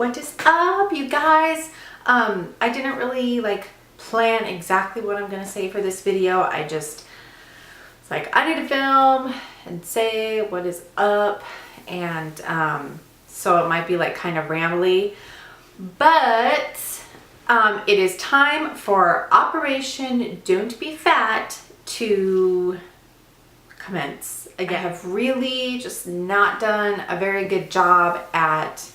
What is up, you guys? I didn't really plan exactly what I'm gonna say for this video. I just was like, I need to film and say what is up, and so it might be kind of rambly, but it is time for Operation Don't Be Fat to commence. Again, I have really just not done a very good job at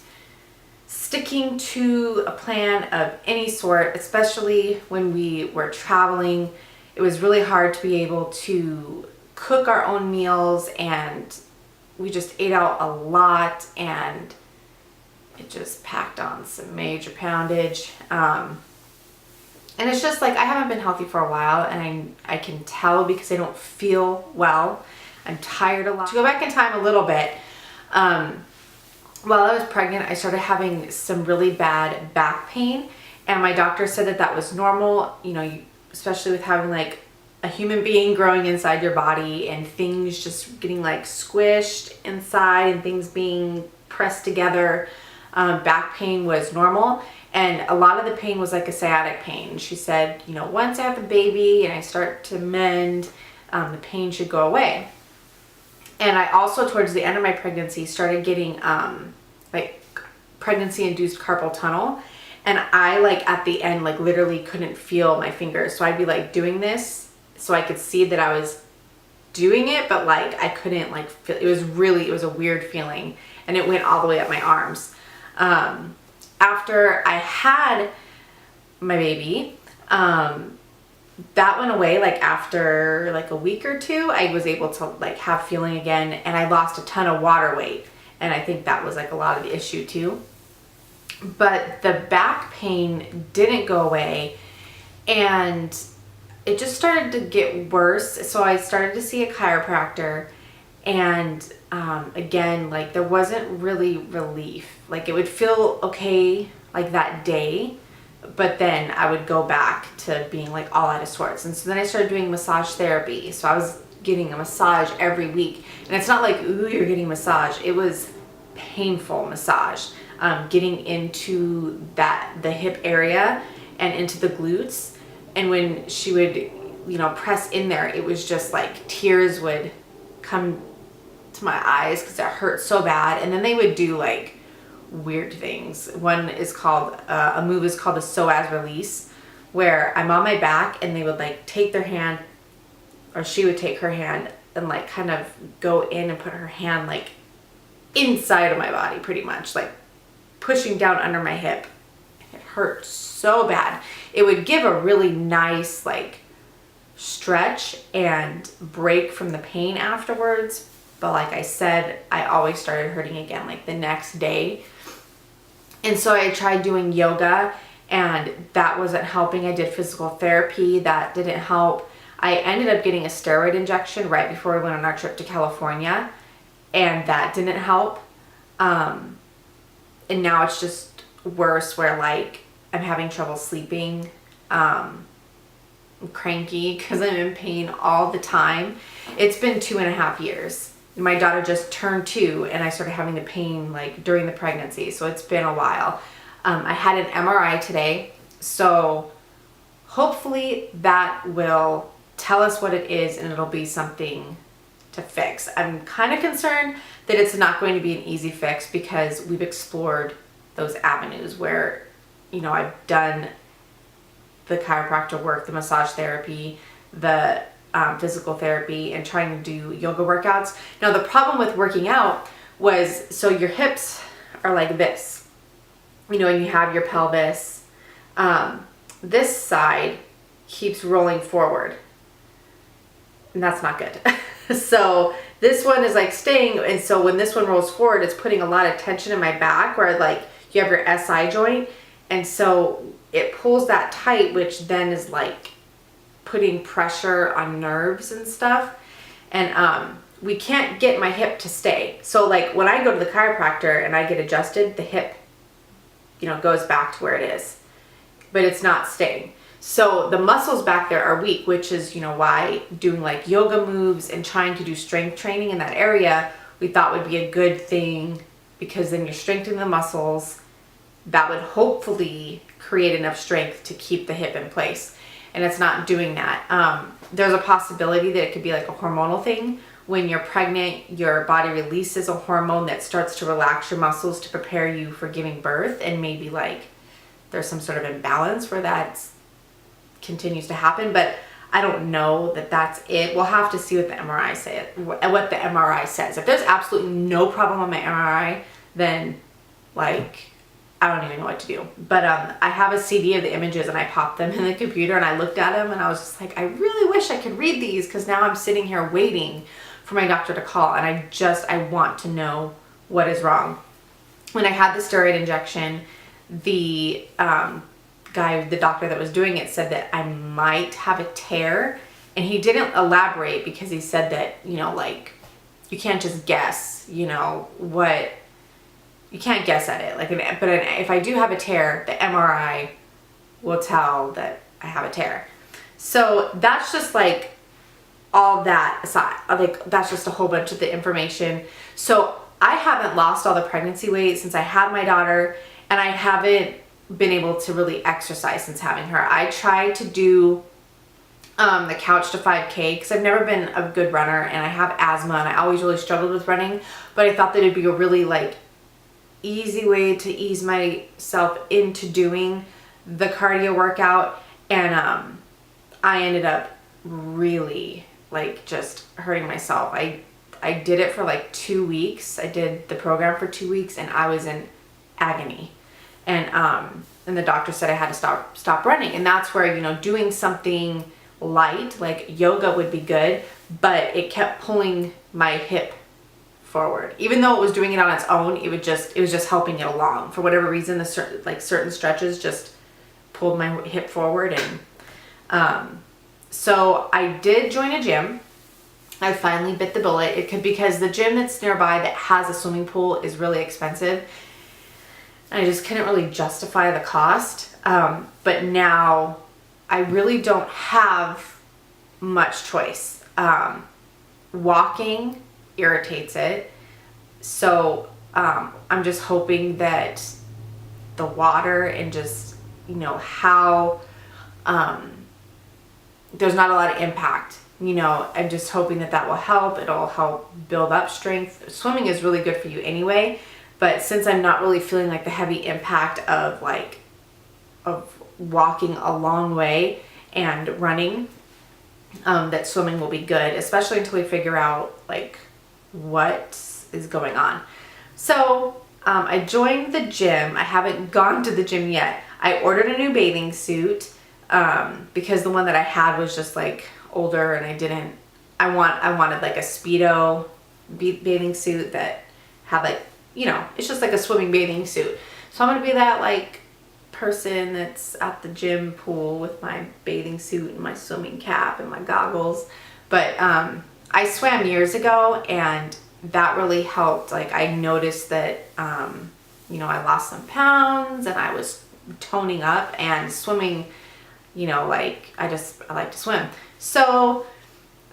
sticking to a plan of any sort, especially when we were traveling. It was really hard to be able to cook our own meals, and we just ate out a lot, and it just packed on some major poundage. And it's just I haven't been healthy for a while, and I can tell because I don't feel well. I'm tired a lot. To go back in time a little bit, while I was pregnant, I started having some really bad back pain, and my doctor said that that was normal, especially with having a human being growing inside your body and things just getting squished inside and things being pressed together. Back pain was normal, and a lot of the pain was a sciatic pain. She said, once I have the baby and I start to mend, the pain should go away. And I also, towards the end of my pregnancy, started getting pregnancy-induced carpal tunnel. And I, at the end, literally couldn't feel my fingers. So I'd be, doing this so I could see that I was doing it, but, I couldn't, feel. It was a weird feeling. And it went all the way up my arms. After I had my baby, that went away. After a week or two, I was able to have feeling again, and I lost a ton of water weight, and I think that was a lot of the issue too. But the back pain didn't go away, and it just started to get worse. So I started to see a chiropractor, and again, there wasn't really relief. It would feel okay that day, but then I would go back to being all out of sorts. And so then I started doing massage therapy. So I was getting a massage every week, and it's not ooh, you're getting massage. It was painful massage, getting into the hip area and into the glutes. And when she would press in there, it was just tears would come to my eyes because it hurt so bad. And then they would do weird things. One is called a move is called a psoas release, where I'm on my back and they would take their hand, or she would take her hand and kind of go in and put her hand inside of my body, pretty much pushing down under my hip. It hurt so bad. It would give a really nice stretch and break from the pain afterwards, but like I said, I always started hurting again the next day. And so I tried doing yoga, and that wasn't helping. I did physical therapy. That didn't help. I ended up getting a steroid injection right before we went on our trip to California, and that didn't help. And now it's just worse, where I'm having trouble sleeping. I'm cranky because I'm in pain all the time. It's been 2.5 years. My daughter just turned 2, and I started having the pain during the pregnancy, so it's been a while. I had an MRI today, so hopefully that will tell us what it is, and it'll be something to fix. I'm kind of concerned that it's not going to be an easy fix, because we've explored those avenues where I've done the chiropractor work, the massage therapy, the physical therapy, and trying to do yoga workouts. Now, the problem with working out was, so your hips are like this, and you have your pelvis. This side keeps rolling forward, and that's not good. So this one is staying, and so when this one rolls forward, it's putting a lot of tension in my back, where you have your SI joint, and so it pulls that tight, which then is putting pressure on nerves and stuff. And we can't get my hip to stay. So when I go to the chiropractor and I get adjusted, the hip goes back to where it is, but it's not staying. So the muscles back there are weak, which is why doing yoga moves and trying to do strength training in that area we thought would be a good thing, because then you're strengthening the muscles, that would hopefully create enough strength to keep the hip in place. And it's not doing that. There's a possibility that it could be like a hormonal thing. When you're pregnant, your body releases a hormone that starts to relax your muscles to prepare you for giving birth, and maybe like there's some sort of imbalance where that continues to happen, but I don't know that that's it. We'll have to see what the MRI says. If there's absolutely no problem on my MRI, then like I don't even know what to do. But I have a CD of the images, and I popped them in the computer, and I looked at them, and I was just like, I really wish I could read these, because now I'm sitting here waiting for my doctor to call, and I want to know what is wrong. When I had the steroid injection, the doctor that was doing it said that I might have a tear, and he didn't elaborate because he said that, you know, like you can't just guess, you know, what you can't guess at it. Like, but if I do have a tear, the MRI will tell that I have a tear. So that's just like all that aside. Like, that's just a whole bunch of the information. So I haven't lost all the pregnancy weight since I had my daughter, and I haven't been able to really exercise since having her. I tried to do the Couch to 5K because I've never been a good runner, and I have asthma, and I always really struggled with running, but I thought that it'd be a really like easy way to ease myself into doing the cardio workout. And I ended up really like just hurting myself. I did it for like 2 weeks. I did the program for 2 weeks, and I was in agony. And the doctor said I had to stop running. And that's where, you know, doing something light like yoga would be good, but it kept pulling my hip forward. Even though it was doing it on its own, it was just helping it along. For whatever reason, certain stretches just pulled my hip forward. And so I did join a gym. I finally bit the bullet. It could, because the gym that's nearby that has a swimming pool is really expensive, and I just couldn't really justify the cost. But now I really don't have much choice. Walking irritates it. So I'm just hoping that the water and just, you know, how there's not a lot of impact. You know, I'm just hoping that will help. It'll help build up strength. Swimming is really good for you anyway, but since I'm not really feeling like the heavy impact of walking a long way and running, that swimming will be good, especially until we figure out like what is going on. So I joined the gym. I haven't gone to the gym yet. I ordered a new bathing suit because the one that I had was just like older, and I wanted like a Speedo bathing suit that had like, you know, it's just like a swimming bathing suit. So I'm gonna be that like person that's at the gym pool with my bathing suit and my swimming cap and my goggles. But I swam years ago, and that really helped. Like, I noticed that you know, I lost some pounds, and I was toning up, and swimming, you know, like I like to swim. So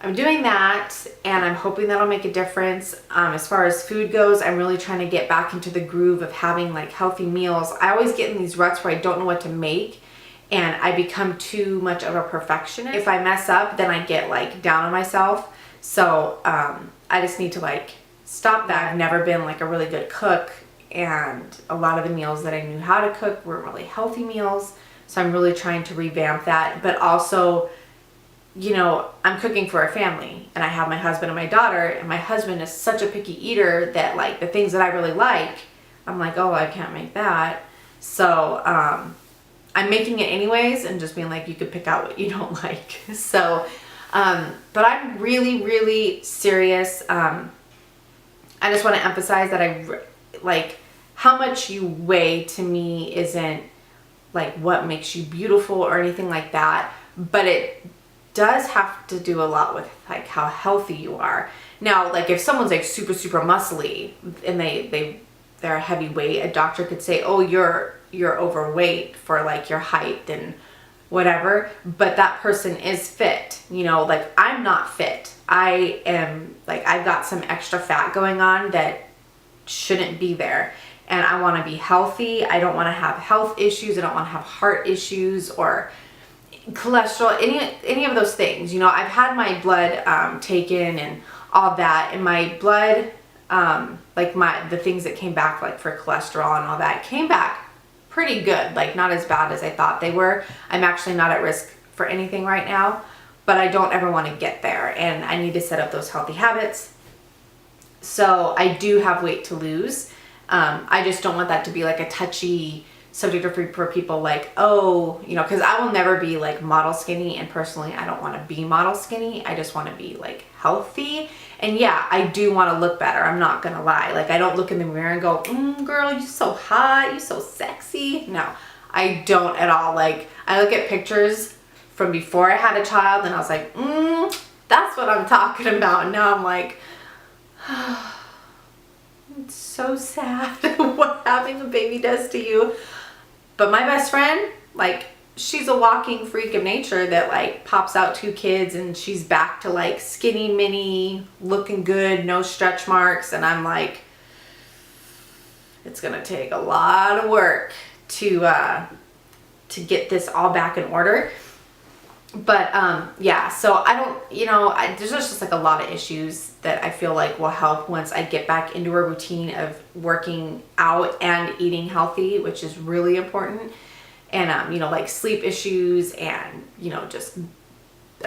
I'm doing that, and I'm hoping that'll make a difference. As far as food goes, I'm really trying to get back into the groove of having like healthy meals. I always get in these ruts where I don't know what to make, and I become too much of a perfectionist. If I mess up, then I get like down on myself. So I just need to like stop that. I've never been like a really good cook, and a lot of the meals that I knew how to cook weren't really healthy meals. So I'm really trying to revamp that. But also, you know, I'm cooking for a family, and I have my husband and my daughter, and my husband is such a picky eater that like the things that I really like, I'm like, oh, I can't make that. So I'm making it anyways, and just being like, you could pick out what you don't like. So but I'm really, really serious. I just want to emphasize that like how much you weigh to me isn't like what makes you beautiful or anything like that, but it does have to do a lot with like how healthy you are. Now, like if someone's like super, super muscly and they're a heavy weight, a doctor could say, oh, you're overweight for like your height and whatever, but that person is fit. You know, like I'm not fit. I am like, I've got some extra fat going on that shouldn't be there. and I want to be healthy. I don't want to have health issues. I don't want to have heart issues or cholesterol, any of those things. You know, I've had my blood taken and all that, and my blood, like the things that came back, like for cholesterol and all that, came back pretty good, like not as bad as I thought they were. I'm actually not at risk for anything right now, but I don't ever want to get there, and I need to set up those healthy habits. So I do have weight to lose. I just don't want that to be like a touchy subject for people, like, oh, you know, because I will never be like model skinny, and personally I don't want to be model skinny. I just want to be like healthy. And yeah, I do want to look better, I'm not gonna lie. Like, I don't look in the mirror and go, girl, you're so hot, you're so sexy. No, I don't at all. Like, I look at pictures from before I had a child and I was like, that's what I'm talking about. And now I'm like, it's so sad what having a baby does to you. But my best friend, like, she's a walking freak of nature that like pops out 2 kids and she's back to like skinny mini, looking good, no stretch marks. And I'm like, it's gonna take a lot of work to get this all back in order. But yeah, so I don't, you know, there's just like a lot of issues that I feel like will help once I get back into a routine of working out and eating healthy, which is really important. And you know, like sleep issues and, you know, just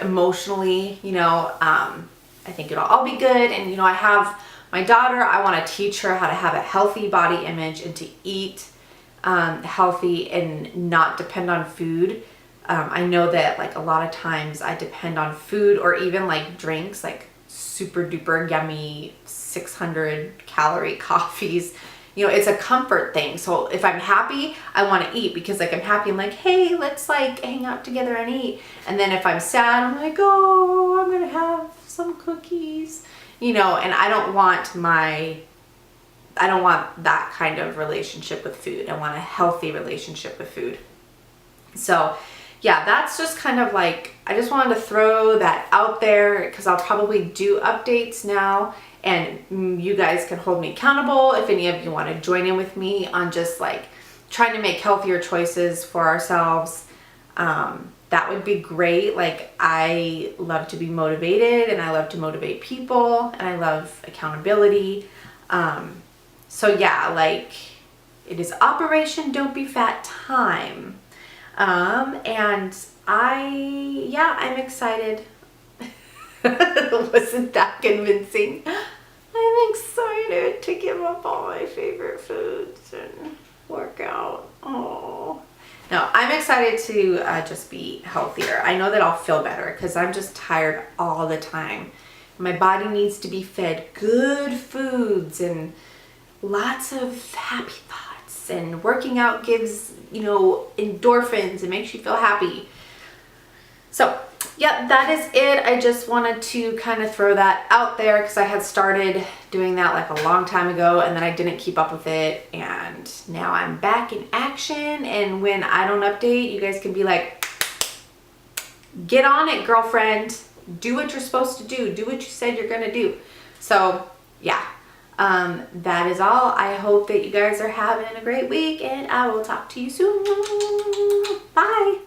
emotionally, you know, I think it'll all be good. And, you know, I have my daughter, I want to teach her how to have a healthy body image and to eat healthy and not depend on food. I know that like a lot of times I depend on food or even like drinks, like super duper yummy 600 calorie coffees. You know, it's a comfort thing. So if I'm happy, I want to eat because like I'm happy. I'm like, hey, let's like hang out together and eat. And then if I'm sad, I'm like, oh, I'm going to have some cookies, you know, and I don't want that kind of relationship with food. I want a healthy relationship with food. So yeah, that's just kind of like, I just wanted to throw that out there because I'll probably do updates now, and you guys can hold me accountable if any of you want to join in with me on just like trying to make healthier choices for ourselves. That would be great. Like, I love to be motivated and I love to motivate people and I love accountability. So yeah, like, it is Operation Don't Be Fat time. And I'm excited. Wasn't that convincing? I'm excited to give up all my favorite foods and work out. Oh, no, I'm excited to just be healthier. I know that I'll feel better because I'm just tired all the time. My body needs to be fed good foods and lots of happy thoughts, and working out gives, you know, endorphins and makes you feel happy. So yeah, that is it. I just wanted to kind of throw that out there because I had started doing that like a long time ago and then I didn't keep up with it, and now I'm back in action. And when I don't update, you guys can be like, get on it, girlfriend. Do what you're supposed to do. Do what you said you're gonna do. So yeah, that is all. I hope that you guys are having a great week, and I will talk to you soon. Bye.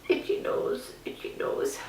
Itchy nose, itchy nose.